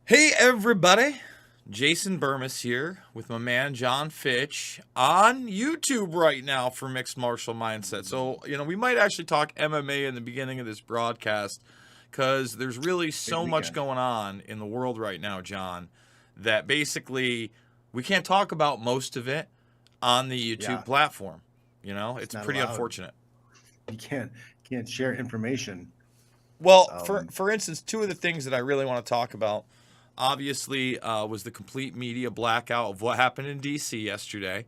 Hey everybody, Jason Burmis here with my man John Fitch on YouTube right now for Mixed Martial Mindset. So, we might actually talk MMA in the beginning of this broadcast because there's really Big so much weekend. going on in the world right now, John, that basically we can't talk about most of it on the YouTube Yeah, platform. it's It's not pretty allowed. unfortunate. You can't share information. Well, for Um, for instance, two of the things that I really want to talk about, obviously, was the complete media blackout of what happened in D.C. yesterday,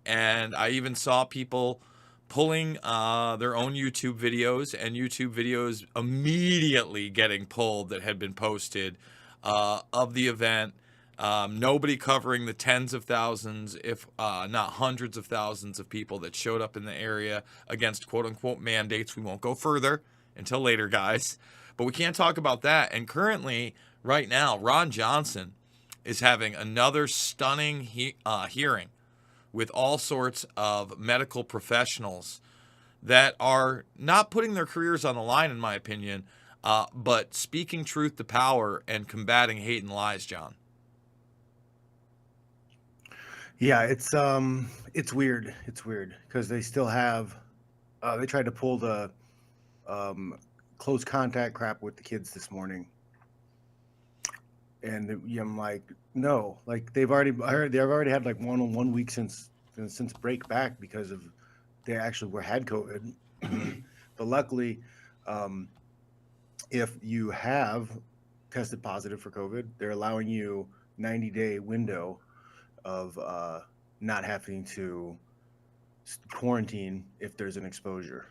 and I even saw people pulling their own YouTube videos and YouTube videos immediately getting pulled that had been posted of the event. Nobody covering the tens of thousands, if not hundreds of thousands of people that showed up in the area against quote unquote mandates. We won't go further until later, guys. But we can't talk about that. And currently, right now, Ron Johnson is having another stunning hearing with all sorts of medical professionals that are not putting their careers on the line, in my opinion, but speaking truth to power and combating hate and lies, John. yeah, it's weird. It's weird because they still have. They tried to pull the um, close contact crap with the kids this morning, and I'm like, no, like I heard they've already had like 1 week since break back because of they actually had COVID, but luckily, um, if you have tested positive for COVID, they're allowing you 90-day window of not having to quarantine if there's an exposure.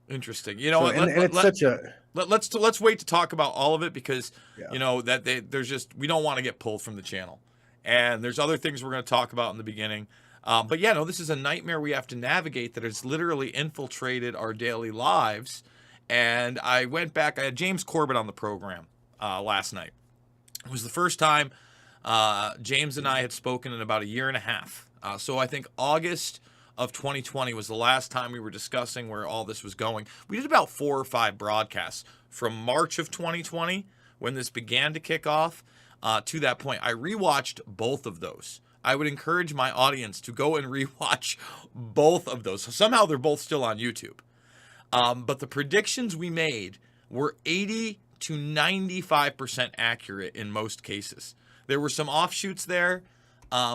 Interesting. You know So what? and it's such a Let's wait to talk about all of it because yeah. there's just we don't want to get pulled from the channel, and there's other things we're going to talk about in the beginning. But yeah, no, this is a nightmare we have to navigate that has literally infiltrated our daily lives. And I went back. I had James Corbett on the program last night. It was the first time James and I had spoken in about a year and a half. So I think August of 2020 was the last time we were discussing where all this was going. We did about 4 or 5 broadcasts from March of 2020 when this began to kick off to that point. I rewatched both of those. I would encourage my audience to go and rewatch both of those. Somehow they're both still on YouTube. But the predictions we made were 80 to 95% accurate in most cases. There were some offshoots there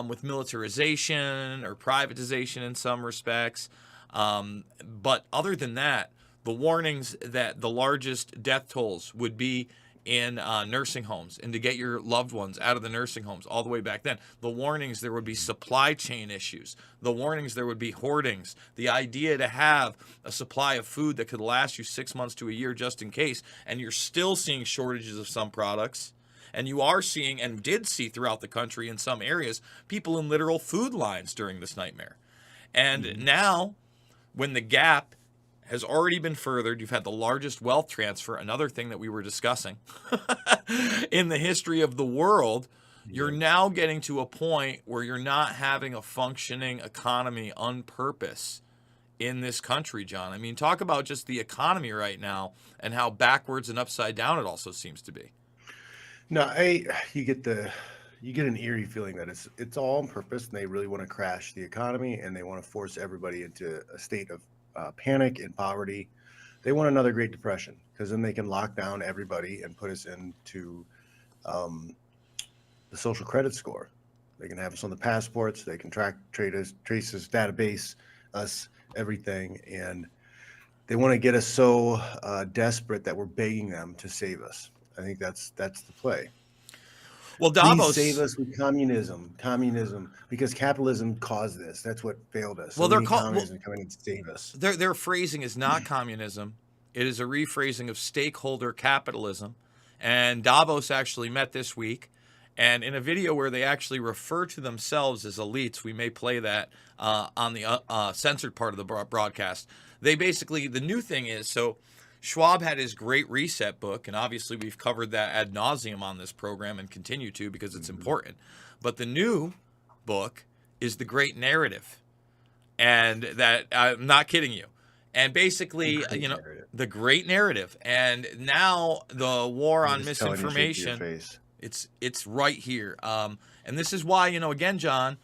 with militarization or privatization in some respects. But other than that, the warnings that the largest death tolls would be in nursing homes and to get your loved ones out of the nursing homes all the way back then. The warnings there would be supply chain issues. The warnings there would be hoardings. The idea to have a supply of food that could last you 6 months to a year just in case, and you're still seeing shortages of some products. And you are seeing and did see throughout the country in some areas people in literal food lines during this nightmare. And Mhm. now, when the gap has already been furthered, you've had the largest wealth transfer, another thing that we were discussing in the history of the world. You're Yeah. now getting to a point where you're not having a functioning economy on purpose in this country, John. I mean, talk about just the economy right now and how backwards and upside down it also seems to be. No, I you get an eerie feeling that it's all on purpose and they really want to crash the economy and they want to force everybody into a state of panic and poverty. They want another Great Depression because then they can lock down everybody and put us into um, the social credit score. They can have us on the passports. They can trace us, database us, everything, and they want to get us so desperate that we're begging them to save us. I think that's the play. Well, Please save Davos, us with communism, because capitalism caused this. That's what failed us. So well, we they're need called, well, communism to come in and save us. their phrasing is not communism. It is a rephrasing of stakeholder capitalism. And Davos actually met this week. And in a video where they actually refer to themselves as elites, we may play that on the censored part of the broadcast. They basically, the new thing is, so Schwab had his Great Reset book, and obviously we've covered that ad nauseum on this program and continue to because it's Mhm. important. But the new book is The Great Narrative. And that, I'm not kidding you. And basically, Great narrative. the great narrative. And now the war They on just telling you straight to your misinformation. face. It's right here. And this is why, again, John,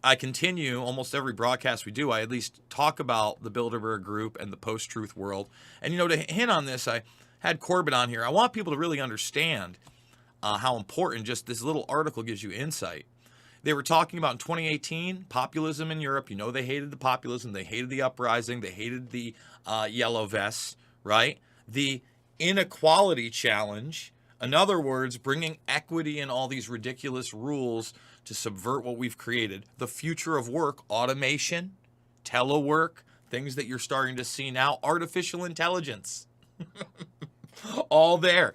I continue almost every broadcast we do. I at least talk about the Bilderberg Group and the post-truth world. And, to hint on this, I had Corbett on here. I want people to really understand how important just this little article gives you insight. They were talking about in 2018, populism in Europe. They hated the populism. They hated the uprising. They hated the yellow vests, right? The inequality challenge. In other words, bringing equity in all these ridiculous rules to subvert what we've created. The future of work, automation, telework, things that you're starting to see now, artificial intelligence. All there.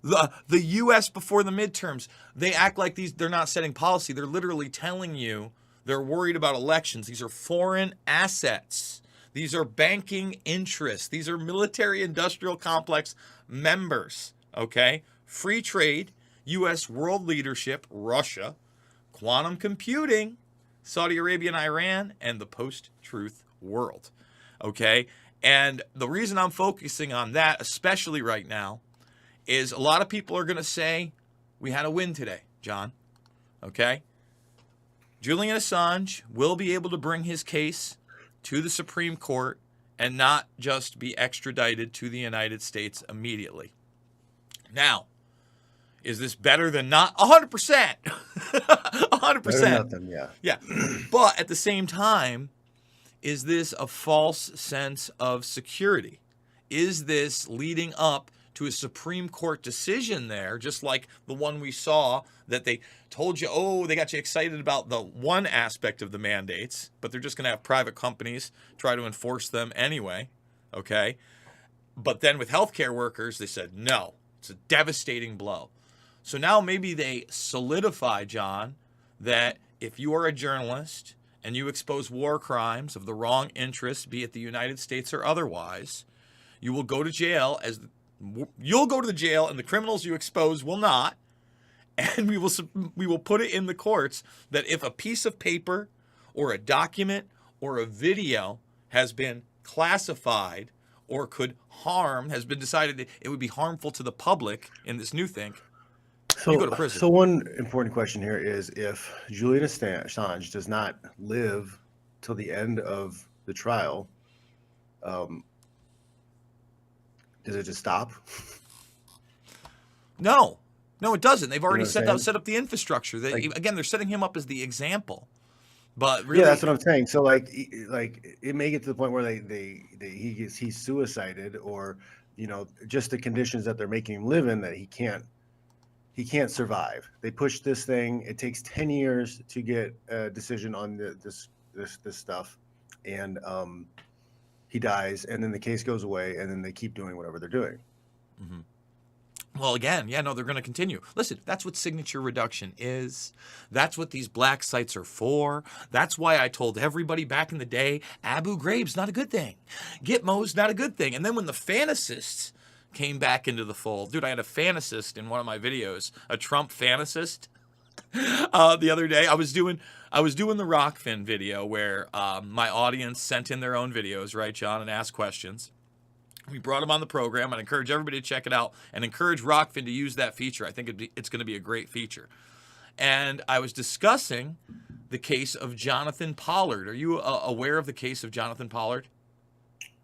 The U.S. before the midterms, they act like they're not setting policy. They're literally telling you they're worried about elections. These are foreign assets. These are banking interests. These are military industrial complex members, okay? Free trade, U.S. world leadership, Russia, quantum computing, Saudi Arabia and Iran, and the post-truth world, okay? And the reason I'm focusing on that, especially right now, is a lot of people are going to say, we had a win today, John, okay? Julian Assange will be able to bring his case to the Supreme Court and not just be extradited to the United States immediately. Now, is this better than not? 100%. 100%. Better than nothing, yeah. Yeah. But at the same time, is this a false sense of security? Is this leading up to a Supreme Court decision there, just like the one we saw that they told you, they got you excited about the one aspect of the mandates, but they're just going to have private companies try to enforce them anyway, okay? But then with healthcare workers, they said, no, it's a devastating blow. So now maybe they solidify, John, that if you are a journalist and you expose war crimes of the wrong interest, be it the United States or otherwise, you will go to jail you'll go to the jail, and the criminals you expose will not. And we will put it in the courts that if a piece of paper or a document or a video has been classified or has been decided that it would be harmful to the public in this new thing, you go to prison. So one important question here is, if Julian Assange does not live till the end of the trial, does it just stop? No, it doesn't. They've already set up the infrastructure. Again, they're setting him up as the example. But really, yeah, that's what I'm saying. So like it may get to the point where he's suicided, or just the conditions that they're making him live in, that he can't survive. They push this thing. It takes 10 years to get a decision on this stuff, and he dies, and then the case goes away, and then they keep doing whatever they're doing. Mm-hmm. Well, again, they're going to continue. Listen, that's what signature reduction is. That's what these black sites are for. That's why I told everybody back in the day, Abu Ghraib's not a good thing. Gitmo's not a good thing. And then when the fantasists came back into the fold, dude, I had a fantasist in one of my videos, a Trump fantasist. The other day, I was doing the Rockfin video where my audience sent in their own videos, right, John, and asked questions. We brought them on the program. I'd encourage everybody to check it out and encourage Rockfin to use that feature. I think it's going to be a great feature. And I was discussing the case of Jonathan Pollard. Are you aware of the case of Jonathan Pollard?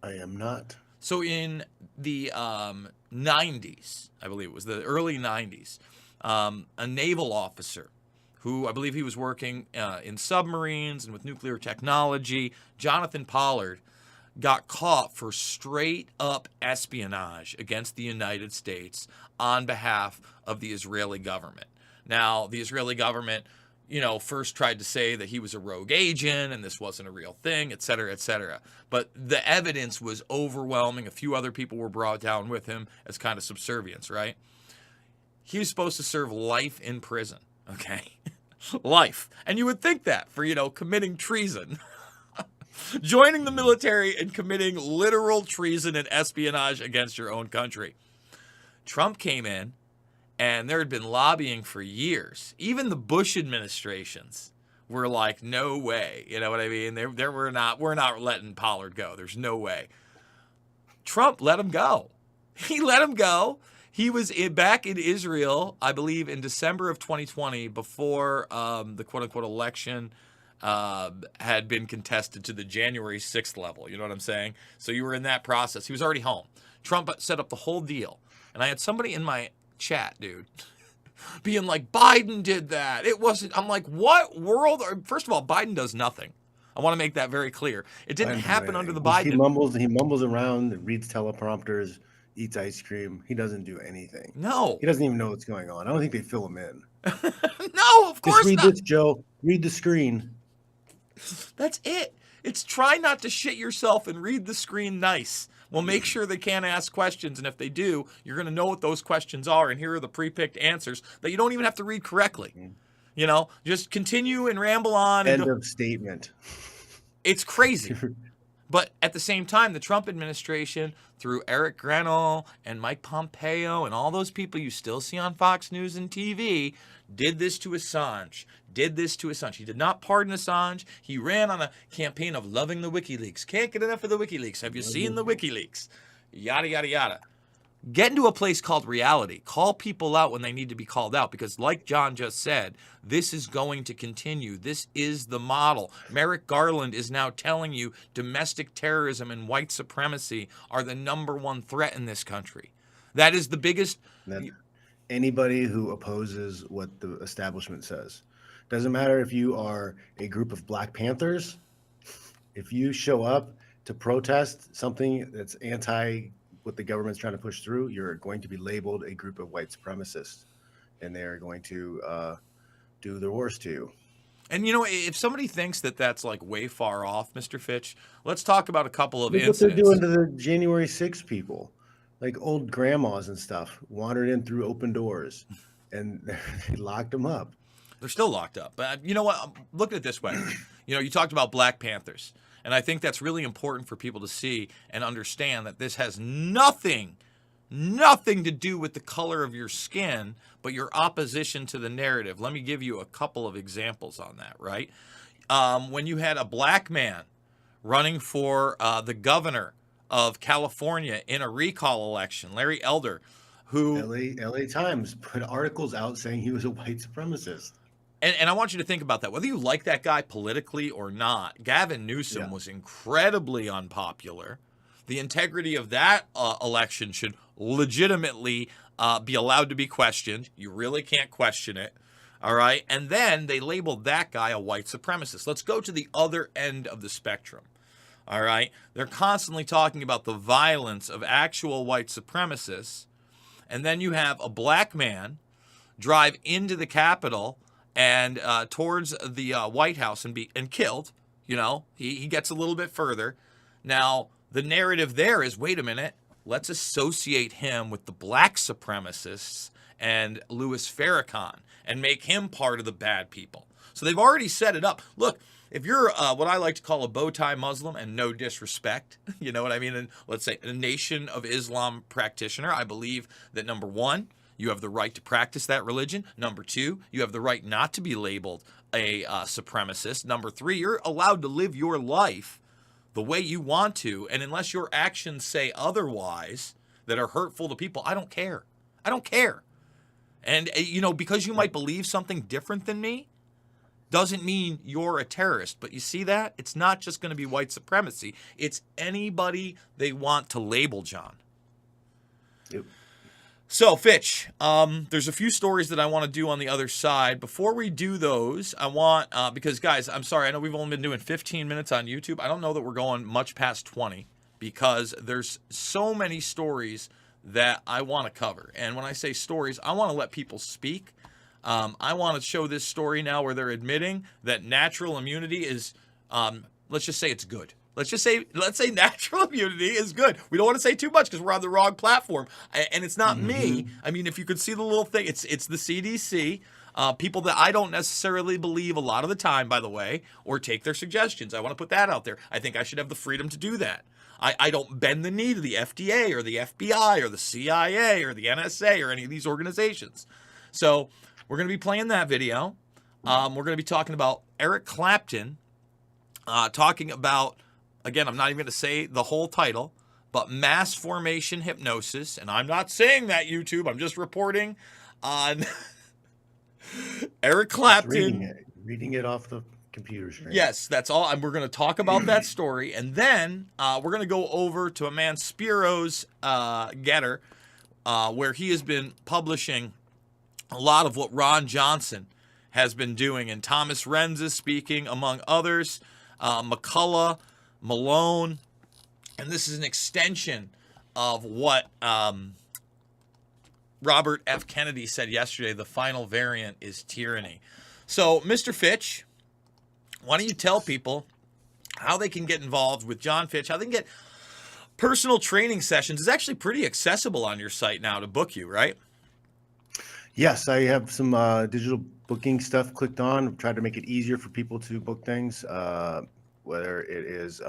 I am not. So in the 90s, I believe it was the early 90s, a naval officer who I believe he was working in submarines and with nuclear technology, Jonathan Pollard, got caught for straight up espionage against the United States on behalf of the Israeli government. Now, the Israeli government, first tried to say that he was a rogue agent and this wasn't a real thing, et cetera, et cetera. But the evidence was overwhelming. A few other people were brought down with him as kind of subservience, right? He was supposed to serve life in prison, okay? Life. And you would think that for, committing treason. Joining the military and committing literal treason and espionage against your own country. Trump came in, and there had been lobbying for years. Even the Bush administrations were like, no way. You know what I mean? We're not letting Pollard go. There's no way. Trump let him go. He let him go. He was back in Israel, I believe, in December of 2020, before the quote-unquote election had been contested to the January 6th level. You know what I'm saying? So you were in that process. He was already home. Trump set up the whole deal. And I had somebody in my chat, dude, being like, Biden did that. It wasn't. I'm like, what world? First of all, Biden does nothing. I want to make that very clear. It didn't happen under the Biden. He mumbles around, reads teleprompters, eats ice cream. He doesn't do anything. No. He doesn't even know what's going on. I don't think they fill him in. No, of course Just read not. this, Joe. Read the screen. That's it. It's try not to shit yourself and read the screen nice. Well, make sure they can't ask questions, and if they do, you're going to know what those questions are, and here are the pre-picked answers that you don't even have to read correctly. You know, just continue and ramble on. End of statement. It's crazy. But at the same time, the Trump administration, through Eric Grenell and Mike Pompeo and all those people you still see on Fox News and TV, did this to Assange. He did not pardon Assange. He ran on a campaign of loving the WikiLeaks. Can't get enough of the WikiLeaks. Have you seen the WikiLeaks? Yada, yada, yada. Get into a place called reality. Call people out when they need to be called out, because like John just said, this is going to continue. This is the model. Merrick Garland is now telling you domestic terrorism and white supremacy are the #1 threat in this country. That is the biggest. Anybody who opposes what the establishment says. Doesn't matter if you are a group of Black Panthers. If you show up to protest something that's anti what the government's trying to push through, you're going to be labeled a group of white supremacists, and they're going to do their worst to you. And, you know, if somebody thinks that that's like way far off, Mr. Fitch, let's talk about a couple of incidents. What they're doing to the January 6th people, like old grandmas and stuff, wandered in through open doors, and they locked them up. They're still locked up. But you know what? Look at it this way. You know, you talked about Black Panthers. And I think that's really important for people to see and understand that this has nothing to do with the color of your skin, but your opposition to the narrative. Let me give you a couple of examples on that, right? When you had a black man running for the governor of California in a recall election, Larry Elder, who... LA Times put articles out saying he was a white supremacist. And I want you to think about that. Whether you like that guy politically or not, Gavin Newsom was incredibly unpopular. The integrity of that election should legitimately be allowed to be questioned. You really can't question it. All right. And then they labeled that guy a white supremacist. Let's go to the other end of the spectrum. All right. They're constantly talking about the violence of actual white supremacists. And then you have a black man drive into the Capitol and towards the White House and be killed. You know, he gets a little bit further. Now, the narrative there is, wait a minute, let's associate him with the black supremacists and Louis Farrakhan and make him part of the bad people. So they've already set it up. Look, if you're what I like to call a bow tie Muslim, and no disrespect, you know what I mean, and let's say a Nation of Islam practitioner, I believe that number one, you have the right to practice that religion. Number two, you have the right not to be labeled a supremacist. Number three, you're allowed to live your life the way you want to. And unless your actions say otherwise that are hurtful to people, I don't care. I don't care. And, you know, because you might believe something different than me doesn't mean you're a terrorist. But you see that? It's not just going to be white supremacy. It's anybody they want to label, John. Yep. So, Fitch, there's a few stories that I want to do on the other side. Before we do those, I want, because guys, I'm sorry, I know we've only been doing 15 minutes on YouTube. I don't know that we're going much past 20 because there's so many stories that I want to cover. And when I say stories, I want to let people speak. I want to show this story now where they're admitting that natural immunity is, let's just say it's good. Let's say natural immunity is good. We don't want to say too much because we're on the wrong platform. And it's not me. I mean, if you could see the little thing, it's the CDC. People that I don't necessarily believe a lot of the time, by the way, or take their suggestions. I want to put that out there. I think I should have the freedom to do that. I don't bend the knee to the FDA or the FBI or the CIA or the NSA or any of these organizations. So we're going to be playing that video. We're going to be talking about Eric Clapton talking about, again, I'm not even going to say the whole title, but mass formation hypnosis. And I'm not saying that, YouTube. I'm just reporting on Eric Clapton. Reading it off the computer screen. Yes, that's all. And we're going to talk about that story. And then we're going to go over to a man, Spiro's Getter, where he has been publishing a lot of what Ron Johnson has been doing. And Thomas Renz is speaking, among others, McCullough, Malone. And this is an extension of what Robert F. Kennedy said yesterday. The final variant is tyranny. So, Mr. Fitch, why don't you tell people how they can get involved with John Fitch, how they can get personal training sessions. It's actually pretty accessible on your site now to book you, right? Yes, I have some digital booking stuff clicked on. I've tried to make it easier for people to book things, whether it is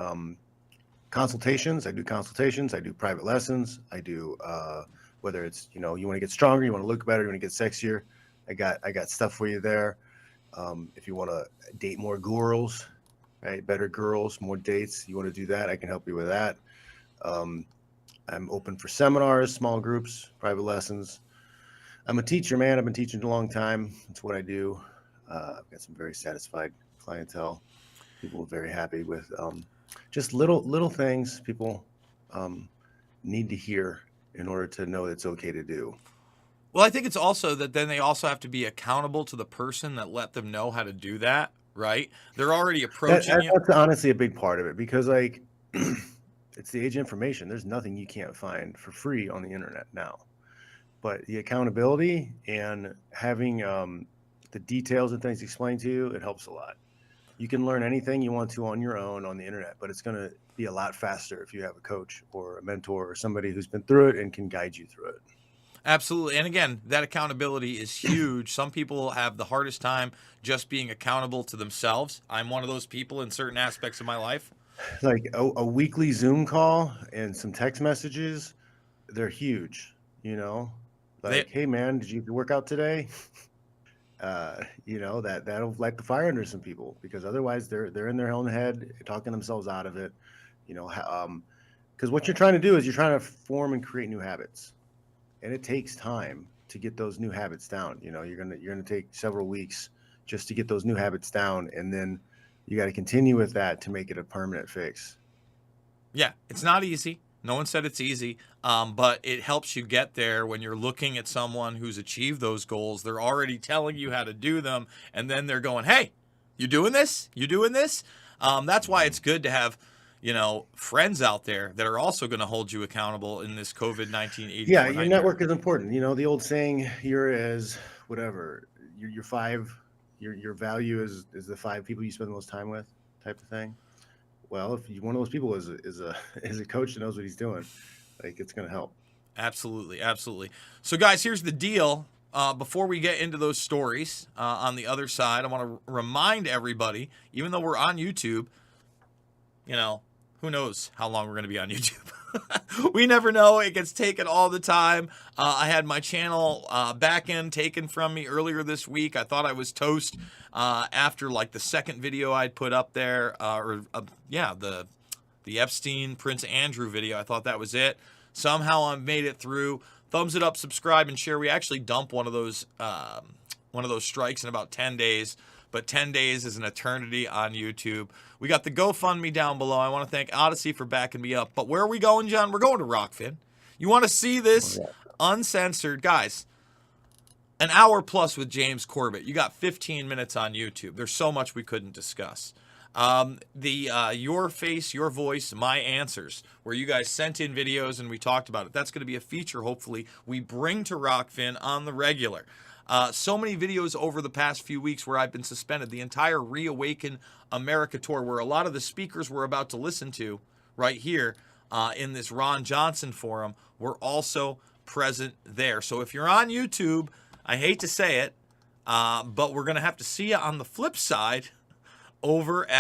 consultations. I do consultations. I do private lessons. I do whether it's, you want to get stronger, you want to look better, you want to get sexier. I got stuff for you there. If you want to date more girls, right? Better girls, more dates. You want to do that? I can help you with that. I'm open for seminars, small groups, private lessons. I'm a teacher, man. I've been teaching a long time. That's what I do. I've got some very satisfied clientele. People are very happy with just little things people need to hear in order to know it's okay to do. Well, I think it's also that then they also have to be accountable to the person that let them know how to do that, right? They're already approaching you. That's honestly a big part of it, because like it's the age of information. There's nothing you can't find for free on the internet now. But the accountability and having the details and things explained to you, it helps a lot. You can learn anything you want to on your own on the internet, but it's going to be a lot faster if you have a coach or a mentor or somebody who's been through it and can guide you through it. Absolutely. And again, that accountability is huge. Some people have the hardest time just being accountable to themselves. I'm one of those people in certain aspects of my life. Like a weekly Zoom call and some text messages, they're huge, Like, hey man, did you work out today? That'll light the fire under some people, because otherwise they're in their own head, talking themselves out of it. Because what you're trying to do is you're trying to form and create new habits, and it takes time to get those new habits down. You're gonna take several weeks just to get those new habits down, and then you got to continue with that to make it a permanent fix. Yeah, it's not easy. No one said it's easy, but it helps you get there when you're looking at someone who's achieved those goals. They're already telling you how to do them, and then they're going, hey, you doing this? You doing this? That's why it's good to have, friends out there that are also going to hold you accountable in this COVID-19. Yeah, your network is important. The old saying, you're as whatever, your five, your value is the 5 people you spend the most time with, type of thing. Well, if one of those people is a coach that knows what he's doing, like, it's going to help. Absolutely, absolutely. So, guys, here's the deal. Before we get into those stories on the other side, I want to remind everybody, even though we're on YouTube, who knows how long we're going to be on YouTube. We never know. It gets taken all the time. I had my channel back end taken from me earlier this week. I thought I was toast after like the second video I'd put up there, the Epstein Prince Andrew video. I thought that was it. Somehow I made it through. Thumbs it up, subscribe, and share. We actually dump one of those strikes in about 10 days. But 10 days is an eternity on YouTube. We got the GoFundMe down below. I want to thank Odyssey for backing me up. But where are we going, John? We're going to Rockfin. You want to see this uncensored? Guys, an hour plus with James Corbett. You got 15 minutes on YouTube. There's so much we couldn't discuss. Your face, your voice, my answers, where you guys sent in videos and we talked about it. That's going to be a feature, hopefully, we bring to Rockfin on the regular. So many videos over the past few weeks where I've been suspended. The entire Reawaken America tour, where a lot of the speakers we're about to listen to right here in this Ron Johnson forum were also present there. So if you're on YouTube, I hate to say it, but we're going to have to see you on the flip side over at